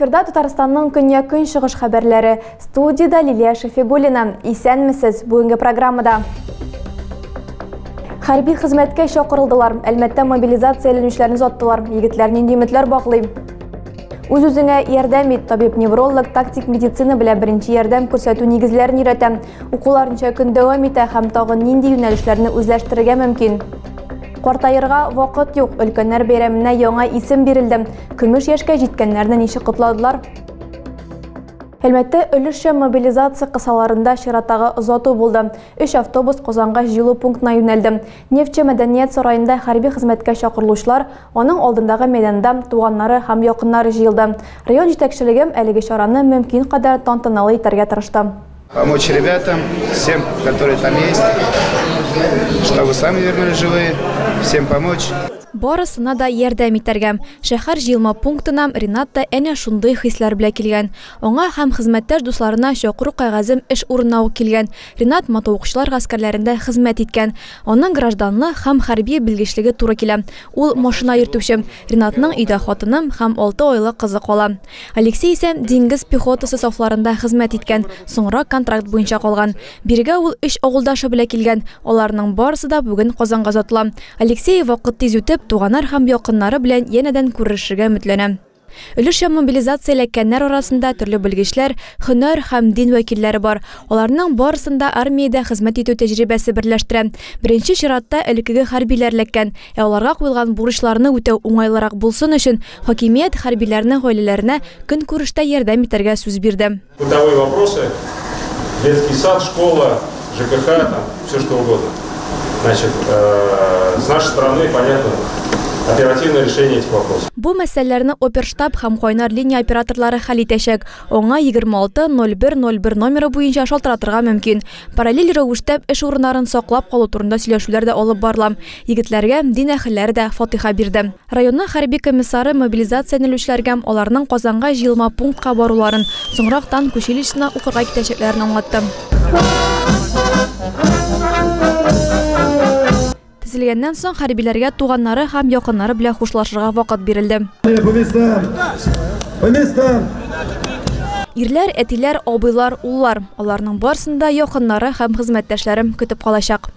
Эфирда Татарстанның көньяк шығыш хәбәрләре. Студияда Лилия Шафигуллина. Исәнмесез бүгенге программада. Хәрби хезмәткә чакырылдылар. Әлмәттә мобилизацияләнүчеләрне озаттылар. Егетләр нинди өметләр баглый? Үз-үзеңә ярдәм ит, табиб-невролог, тактик медицина белән беренче ярдәм күрсәтү нигезләрен өйрәтә. Укулар ничә көн дәвам итә һәм тагын нинди юнәлешләрне үзләштерергә мөмкин? Картаерга вакыт юк. Өлкәннәр бәйрәменә яңа исем бирелде. Көмеш яшькә җиткәннәрне ничек котладылар? Әлмәттә өлешчә мобилизация кысаларында чираттагы озату булды. 3 автобус Казанга җыелу пунктына юнәлде. Нефтче мәдәният сараенда хәрби хезмәткә чакырылучылар, аның алдындагы мәйданда туганнары һәм якыннары җыелды. Район җитәкчелеге әлеге чараны мөмкин кадәр тантаналы итәргә тырышты. Помочь ребятам, всем, которые там есть, чтобы сами вернулись живые, всем помочь. Барысына да ярдәм итәргә. Шәһәр җыелма пунктына Ринат та әнә шундый хисләр белән килгән. Аңа һәм хезмәттәш дусларына чакыру кәгазем эш урынына ук килгән. Ринат матуукчылар гаскәрләрендә хезмәт иткән. Аның гражданлы һәм хәрби белгечлеге туры килә. Ул машина йөртүче. Ринатның өйдә хатыным һәм 6 айлык кызы кала. Алексей исә диңгез пехотасы сафларында хезмәт иткән. Соңра контракт буенча калган. Биргә ул 3 авылдашы белән килгән. Аларның барысы да бүген Казанга озатыла. Алексей вакыт тиз үтеп туганнар һәм якыннары белән янәдән күрешергә өметләнә. Өлешчә мобилизацияләнгәннәр арасында төрле белгечләр, һөнәр һәм дин вәкилләре бар. Аларның барысында армиядә хезмәт итү тәҗрибәсе берләштерә. Беренче чиратта элекеге хәрбиләр ләккән. Аларга куелган бурычларны үтәү уңайлырак булсын өчен хакимият хәрбиләрнең гаиләләренә көн күрештә ярдәм итәргә сүз бирде. Бытовые вопросы, детский сад, школа, ЖКХ, там, все что угодно. Значит, с нашей стороны, понятно, оперативное решение этих вопросов. Бу мәсьәләләрне оперштаб һәм кайнар линия операторлары хәл итәчәк. Аңа 26-01-01 номеры буенча шалтыратырга мөмкин. Параллель рәвештә эш урыннарын саклап калу турында сөйләшүләр дә алып барыла. Егетләргә дин әһелләре дә фатиха бирде. Районның хәрби комиссары мобилизацияләнүчеләргә аларның Казанга җыелма пунктка баруларын, соңрактан училищесына укырга китәчәкләрен аңлатты. Тезелгәннән соң хәрбиләргә туганнары һәм якыннары белән хушлашырга вакыт бирелде. Ирләр, әтиләр, абыйлар, уллар. Аларның барысында якыннары һәм хезмәттәшләрем көтеп калачак.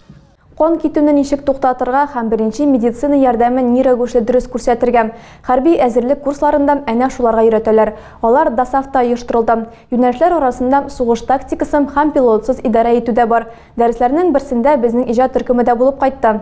Кан китүне ничек туктатырга һәм беренче медицина ярдәмен ни рәвешле дөрес күрсәтергә. Хәрби әзерлек курсларында әнә шуларга өйрәтәләр. Алар ДАСАФта оештырылды. Юнәлешләр арасында сугыш тактикасы һәм пилотсыз идарә итү дә бар. Дәресләрнең берсендә безнең иҗат төркеме дә булып кайтты.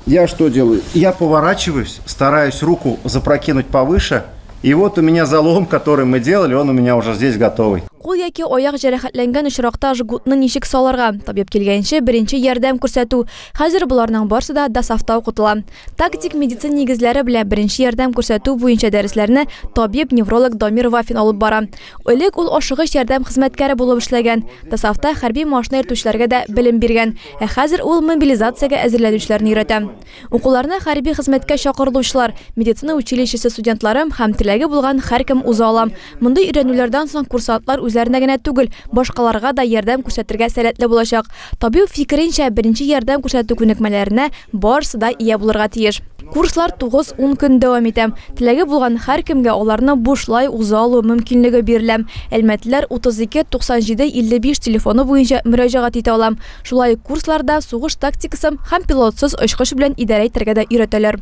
Я что делаю? Я поворачиваюсь, стараюсь руку запрокинуть повыше. И вот у меня залом, который мы делали, он у меня уже здесь готовый. Кул яки аяк җәрәхәтләнгән очракта жгутны ничек салырга, табиб килгәнче беренче ярдәм күрсәтү. Хәзер буларның барысы да ДАСАФта укытыла. Тактик медицина нигезләре белән беренче ярдәм күрсәтү буенча дәресләрне табиб-невролог Дамир Вафин алып бара. Элек ул ашыгыч ярдәм хезмәткәре булып эшләгән. ДАСАФта хәрби машина йөртүчеләргә дә белем биргән. Хәзер ул мобилизациягә әзерләнүчеләрне өйрәтә. Укуларны хәрби хезмәткә чакырылучылар, медицина училищесы студентлары һәм теләге булган һәркем уза ала. Мондый өйрәнүләрдән соң курсантлар үзләренә генә түгел, башкаларга да ярдәм күрсәтергә сәләтле булачак. Табиб фикеренчә, беренче ярдәм күрсәтү күнекмәләренә барысы да ия булырга тиеш. Курслар 9-10 көн дәвам итә. Теләге булган һәркемгә аларны бушлай уза алу мөмкинлеге бирелә. Әлмәтләр 32-97-55 телефоны буенча мөрәҗәгать итә ала. Шулай курсларда сугыш тактикасы һәм пилотсыз очкыш белән идарә итәргә дә өйрәтәләр.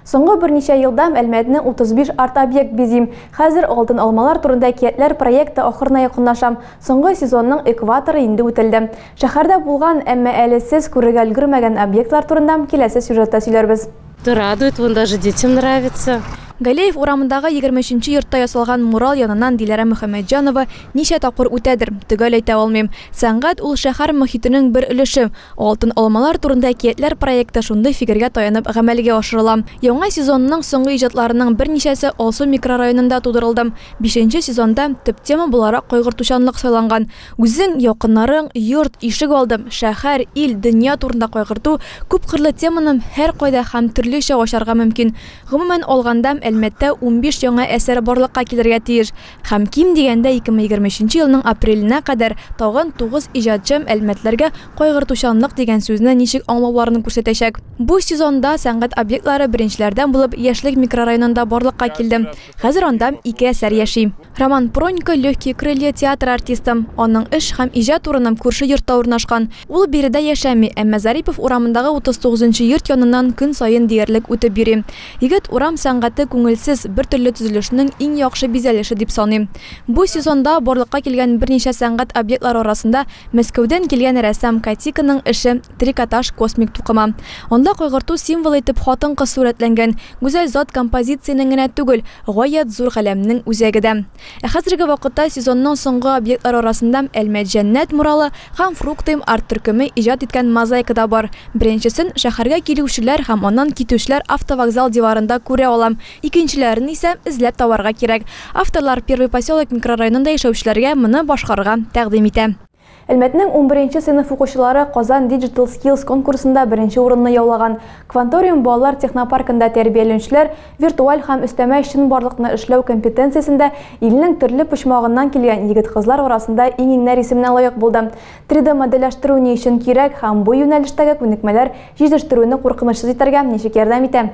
Соңгы берничә елда Әлмәтне 35 арт объект бизим. Хәзер алтын алмалар турында әкиятләр проекты ахырына якынлаша. Соңгы сезонның экваторы инде үтелде. Шәһәрдә булган, әмма әле сез күрергә өлгермәгән объектлар турында киләсе сюжетта сөйләрбез. Радует, вон даже детям нравится. Галеев урамындагы 23-нче йортта ясалган мурал янынан Диләрә Мөхәммәтҗанова ничә тапкыр үтәдер, төгәл әйтә алмыйм. Сәнгать ул шәһәр мөхитенең бер өлеше. Алтын алмалар турында әкиятләр проекты шундый фикергә таянып гамәлгә ашырыла. Яңа сезонның соңгы иҗатларының берничәсе Алсу микрорайонында тудырылды. 5нче сезонда төп тема буларак кайгыртучанлык сайланган. Үзең, якыннарың, йорт, ишек алдым, шәһәр, ил, дөнья турында кайгырту күп кырлы теманың һәр кайда һәм төрлечә ачарга мөмкин. Гомумән алганда Әлмәттә 15 яңа әсәр барлыкка килергә тиеш. Һәм ким дигәндә 2023 елның апреленә кадәр тагын 9 иҗатчы Әлмәтләргә кайгыртучанлык дигән сүзне ничек аңлауларын күрсәтәчәк. Бу сезонда сәнгать объектлары беренчеләрдән булып Яшлек микрорайонында барлыкка килде. Хәзер анда 2 әсәр яши. Роман Пронько легкие крылья театр артистым. Аның эш һәм иҗат урыны күрше йортта урнашкан. Ул биредә яшәми, әмма Зарипов урамындагы 39-нчы йорт яныннан көн сайын диярлек үтеп йөри. Егет урам сәнгате күңелсез, бертөрле төзелешнең иң яхшы бизәлеше дип саный. Бу сезонда барлыкка килгән берничә сәнгать объектлары арасында Мәскәүдән килгән рәссам Катиканың эше трикотаж космик тукыма. Анда кайгырту символы итеп хатын-кыз сурәтләнгән, гүзәл зат композицияның генә түгел, гаять зур галәмнең үзәге дә. Хәзерге вакытта сезонның соңгы объектлар арасында Әлмәт Җәннәт муралы һәм Фруктым арт төркеме иҗат иткән мозаика да бар. Беренчесен шәһәргә килүчеләр һәм аннан китүчеләр автовокзал диварында күрә алам. Икенчеләрен исә эзләп табарга кирәк. Авторлар Первый поселок микрорайонында яшәүчеләргә моны башкарырга тәкъдим итә. Әлмәтнең 11-нче сыйныф укучылары Казан Digital Skills конкурсында беренче урынны яулаган. Кванториум балалар технопаркында тәрбияләнүчеләр виртуаль һәм өстәмә чынбарлыкны эшләү компетенциясендә илнең төрле почмагыннан килгән егет-кызлар арасында иңнәр исеменә лаек булды. 3D моделляштыру ни өчен кирәк һәм бу юнәлештәге күнекмәләр җитештерүне куркынычсыз итәргә ничек ярдәм итә?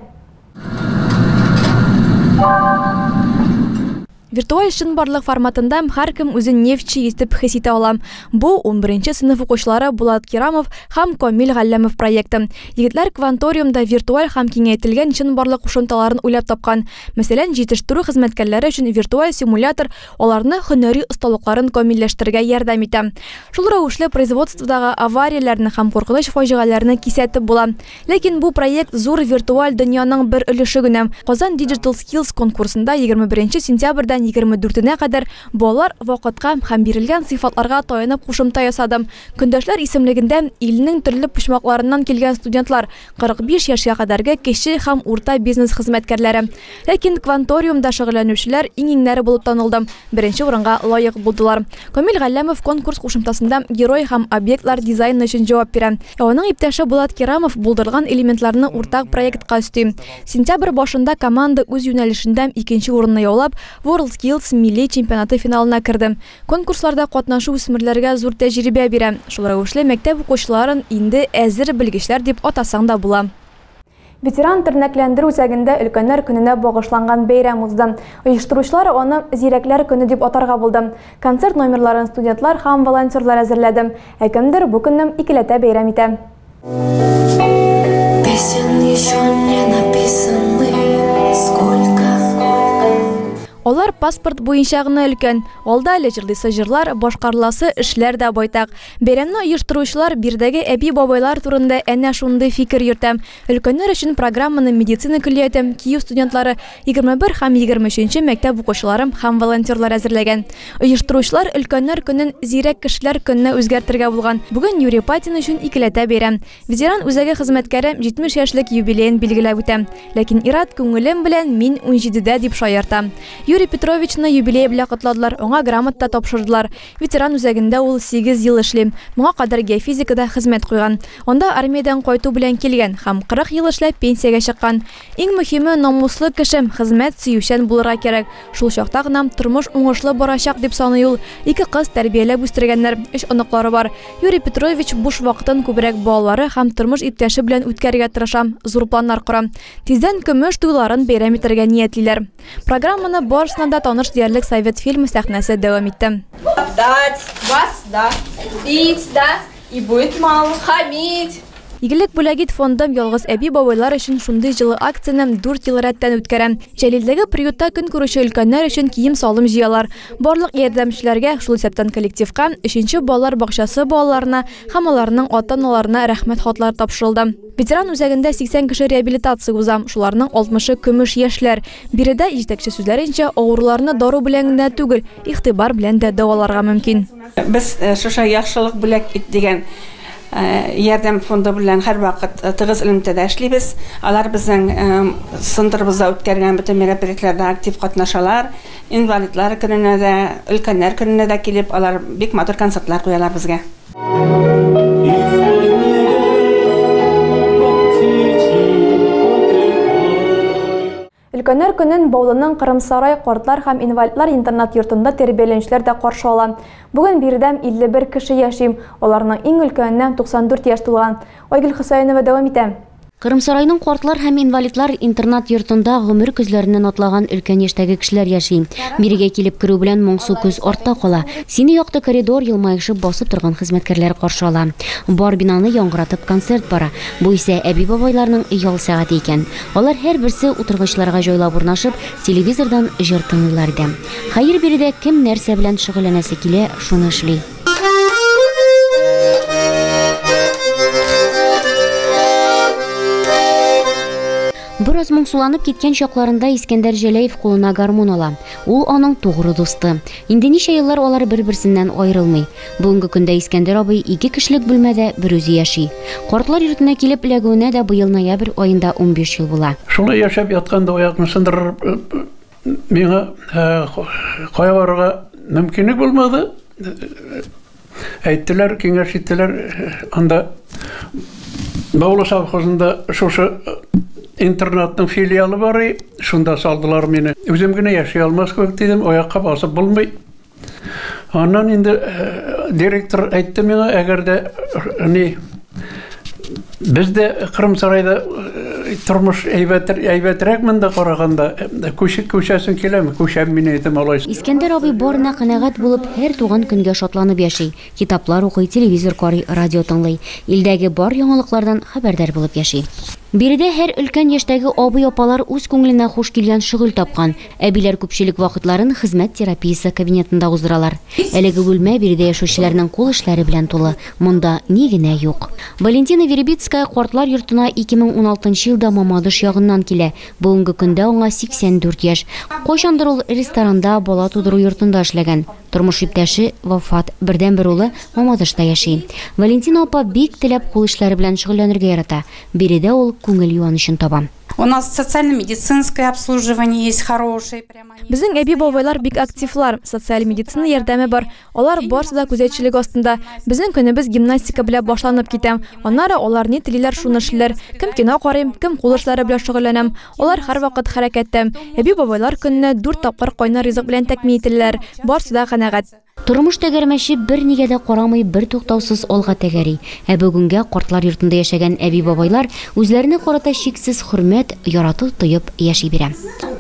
Виртуаль чынбарлык форматында һәркем үзен нефтче итеп хис итә ала. Бу 11-нче сыйныф укучылары Булат Кирамов һәм Камил Галләмов проекты. Егетләр кванториумда виртуаль һәм киңәйтелгән чынбарлык кушымталарын уйлап тапкан. Мәсәлән, җитештерү хезмәткәрләре өчен виртуаль симулятор аларны һөнәри осталыкларын камилләштерергә ярдәм итә. Шул рәвешле производстводагы аварияләрне һәм куркыныч фаҗигаләрне кисәтеп була. Ләкин бу проект зур виртуаль дөньяның бер өлеше генә. Казан Digital Skills конкурсында 21 сентябрьдән 24-нә кадәр балалар вакытка һәм бирелгән сыйфатларга таянып кушымта ясады. Көндәшләр исемлегендә илнең төрле почмакларыннан килгән студентлар, 45 яшькә кадәрге кече һәм урта бизнес хезмәткәрләре. Ләкин кванториумда шөгыльләнүчеләр иңнәре булып танылды. Беренче урынга лаек булдылар. Камил Галләмов конкурс кушымтасында герой һәм объектлар дизайны өчен җавап бирә. Аның иптәше Булат Кирамов булдырылган элементларны уртак проектка өсти. Сентябрь башында команда үз юнәлешендә 2нче урынны яулап, World Skills милли чемпионаты финалына керде. Конкурсларда катнашу үсмерләргә зур тәҗрибә бирә. Шул рәвешле мәктәп укучыларын инде әзер белгечләр дип атасаң да була. Ветеран тернәкләндерү үзәгендә өлкәннәр көненә багышланган бәйрәм узды. Оештыручылар аны Зирәкләр көне дип атарга булды. Концерт номерларын студентлар һәм волонтерлар әзерләде. Кемдер бу көнне икеләтә бәйрәм итә. Песен еще не написаны, сколько. Алар паспорт буенча гына өлкән. Алда әле җырлыйсы җырлар, башкарыласы эшләр дә байтак. Бәйрәмне оештыручылар бирдәге әби-бабайлар турында әнә шундый фикер йөртә. Өлкәннәр өчен программаны медицина көллияте, Киев студентлары, 21 һәм 23 мәктәп укучылары һәм волонтерлар әзерләгән. Оештыручылар өлкәннәр көнен Зирәк кешеләр көненә үзгәртергә булган. Бүген Юрий Патин өчен икеләтә бәйрәм. Ветеран үзәге хезмәткәре 70 яшьлек юбилеен билгеләп үтә. Ләкин ират күңелем белән мин 17дә дип шаярта. Юрий Петровичны юбилей белән котлádылар, аңа грамота тапшырдылар. Ветеран үзәгендә ул 8 ел эшли. Моңа кадәр геофизикада хезмәт куйган. Анда армиядән кайту белән килгән һәм 40 ел эшләп пенсиягә чыккан. Иң мөһиме намуслы кеше, хезмәт сөючән булырга кирәк. Шул чакта гына тормыш уңышлы барачак дип саный ул. 2 кыз тәрбияләп үстергәннәр, 3 оныклары бар. Юрий Петрович буш вакытын күбрәк балалары һәм тормыш иптәше белән үткәрергә тырыша, зур планнар кора. Тиздән көмеш туйларын бәйрәм итәргә ниятлиләр. Программаны барысына да таныш диярлек Совет фильмы сәхнәсе дәвам итте. Топтать вас, да, бить, да, и будет мало, хамить. Игелек бүләгит фондым ялгыз әби-бабайлар өчен шундый җылы акцияны 4 ел рәттән үткәрә. Җәлилдәге приютта көн күрүче өлкәннәр өчен кием салым җыялар. Барлык ярдәмчеләргә, шул исәптән коллективка 3нче балалар бакчасы балаларына һәм аларның ата-аналарына рәхмәт хатлар тапшырылды. Ветеран үзәгендә 80 кеше реабилитация уза. Шуларның 60-ы көмеш яшьләр. Биредә җитәкче сүзләренчә, авыруларны дару белән генә түгел, игътибар белән дә дәваларга мөмкин. Без шуша яхшылык бүләк ит дигән ярдәм фонды белән һәр вакыт тыгыз элемтәдә эшлибез. Алар безнең сындырыбызда үткәргән бөтен мероприятиеләрдә актив катнашалар. Инвалидлар көненә дә, өлкәннәр көненә дә килеп, алар бик матур концертлар куялар безгә. Өлкәннәр көнен Баулының Кырымсарай картлар һәм инвалидлар интернат йортында тәрбияләнүчеләр дә каршы ала. Бүген биредә 51 кеше яши, аларның иң өлкәненә 94 яшь тулган. Айгөл Хөсәенова дәвам итә. Кырымсарайның картлар һәм инвалидлар интернат йортында гомер күзләреннән атлаган өлкән яшьтәге кешеләр яши. Бирегә килеп керү белән моңсу күз артта кала. Сине якты коридор елмаешып басып торган хезмәткәрләр каршы ала. Бар бинаны яңгыратып концерт бара. Бу исә әби бабайларның ял сәгате икән. Алар һәр берсе утыргычларга җайлап урнашып, телевизордан җыр тыңлыйлар иде. Хәер, биредә кем нәрсә белән шөгыльләнәсе килә, шуны эшли. Бераз моңсуланып киткән чакларында Искәндәр Җәләев кулына гармун ала. Ул аның тугры дусты. Инде ничә еллар алар бер-берсеннән аерылмый. Бүгенге көндә Искәндәр абый 2 кешелек бүлмәдә бер үзе яши. Картлар йортына килеп эләгүенә дә быел ноябрь аенда 15 ел була. Шулай яшәп ятканда аякны сындырып миңа кая барырга мөмкинлек булмады. Әйттеләр, киңәш иттеләр, анда Баулы совхозында шушы интернаттың филиалы бар, шунда салдылар мені. Өзім генә яши алмас көк дидем, аякка басып булмый. Аннан инде директор әйтте миңа, әгәр дә бездә Кырымсарайда тормыш әйбәтрәк монда караганда, күчәсен киләме? Күчәм мин әйтем алай. Искәндәр абый барына канәгать булып, һәр туган көнгә шатланып яши. Китаплар укый, телевизор карый, радио тыңлый. Илдәге бар яңалыклардан хәбәрдар булып яши. Биредә һәр өлкән яшьтәге абый-апалар үз күңеленә хуш килгән шөгыль тапкан. Әбиләр күпчелек вакытларын хезмәт терапиясе кабинетында уздыралар. Әлеге бүлмә биредә яшәүчеләрнең кул эшләре белән тулы. Монда ни генә юк. Валентина Вербицкая картлар йортына 2016 елда Мамадыш ягыннан килә. Бүгенге көндә аңа 84 яшь. Кайчандыр ул ресторанда, бала тудыру йортында эшләгән. Тормыш иптәше вафат, бердән-бер улы Мамадышта яши. Валентина апа бик теләп кул эшләре белән шөгыльләнергә ярата. Биредә ул күңел юанычын таба. У нас социально-медицинское обслуживание есть хорошее. Безнең әби бабайлар бик активлар, социаль медицина ярдәме бар. Алар барсы да күзәтчелек астында. Безнең көнебез гимнастика белән башланып китә. Аннары алар ни телиләр, шуны эшләр. Кем кино карый, кем кул эшләре белән шөгыльләнәм. Алар һәрвакыт хәрәкәттә. Әби бабайлар көнне 4 тапкыр кайнар ризык белән тәкъмин ителәләр. Барсы да канәгать. Тормыш тәгәрмәче бер нигә дә карамый бер туктаусыз алга тәгәри. Бүгенгә картлар йортында яшәгән әби бабайлар үзләренә карата чиксез хөрмәт, ярату тоеп яши бирә.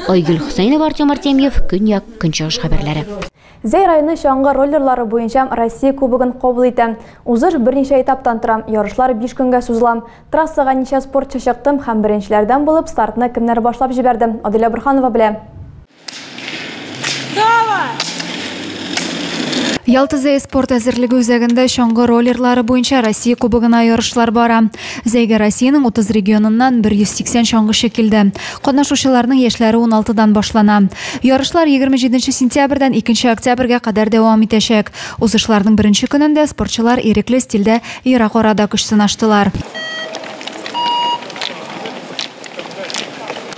Айгөл Хөсәенова, Артем Артемьев, Көньяк, Көнчыгыш хәбәрләре. Зәй районы чаңгы роллерлары буенча Россия кубогын кабул итә. Узыш берничә этаптан тора. Ярышлар 5 көнгә сузыла. Трассага ничә спортчы чыкты һәм беренчеләрдән булып стартны кемнәр башлап җибәрде? Адилә Борханова белә. Ялтызай спорт әзерлеге үзәгендә чаңгы роллерлары буенча Россия кубогына ярышлар бара. Зәйгә Россиянең 30 регионыннан 180 чаңгычы килде. Катнашучыларның яшьләре 16-дан башлана. Ярышлар 27 сентябрьдән 2 октябрьгә кадәр дәвам итәчәк. Узышларның беренче көнендә спортчылар ирекле стильдә ерак арада көч сынаштылар.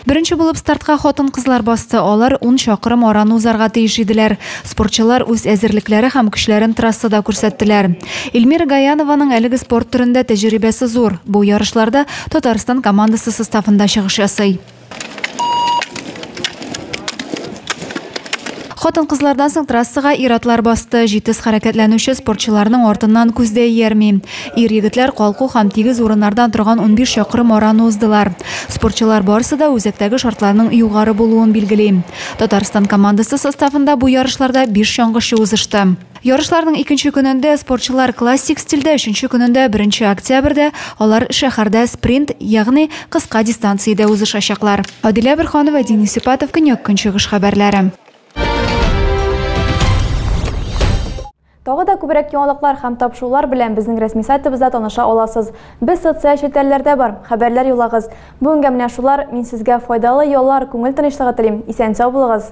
Беренче булып стартка хатын-кызлар басты. Алар 10 чакрым араны узарга тиеш иделәр. Спортчылар үз әзерлекләре һәм көчләрен трассада күрсәттеләр. Эльмира Гаянованың әлеге спорт төрендә тәҗрибәсе зур. Бу ярышларда Татарстан командасы составында чыгыш ясый. Хатын-кызлардан соң трассага ир-атлар басты. Җитез хәрәкәтләнүче спортчыларның артыннан күздә иярми. Ир-егетләр калку һәм тигез урыннардан торган 15 чакрым араны уздылар. Спортчылар барысы да үзәктәге шартларның югары булуын билгели. Татарстан командасы составында бу ярышларда 5 чаңгычы узышты. Ярышларның 2нче көнендә спортчылар классик стильдә, 3нче көнендә 1 октябрьдә алар шәһәрдә спринт, ягъни кыска дистанциядә узышачаклар. Адилә Борханова, Денис Сипатов, Көньяк, Көнчыгыш хәбәрләре. Тагы да күбрәк яңалыклар һәм тапшырулар белән безнең рәсми сайтыбызда таныша аласыз. Без социаль челтәрләрдә бар, хәбәрләр юлагыз. Бүгенгә менә шулар, мин сезгә файдалы яллар, күңел тынычлыгы телим. Исән-сау булыгыз.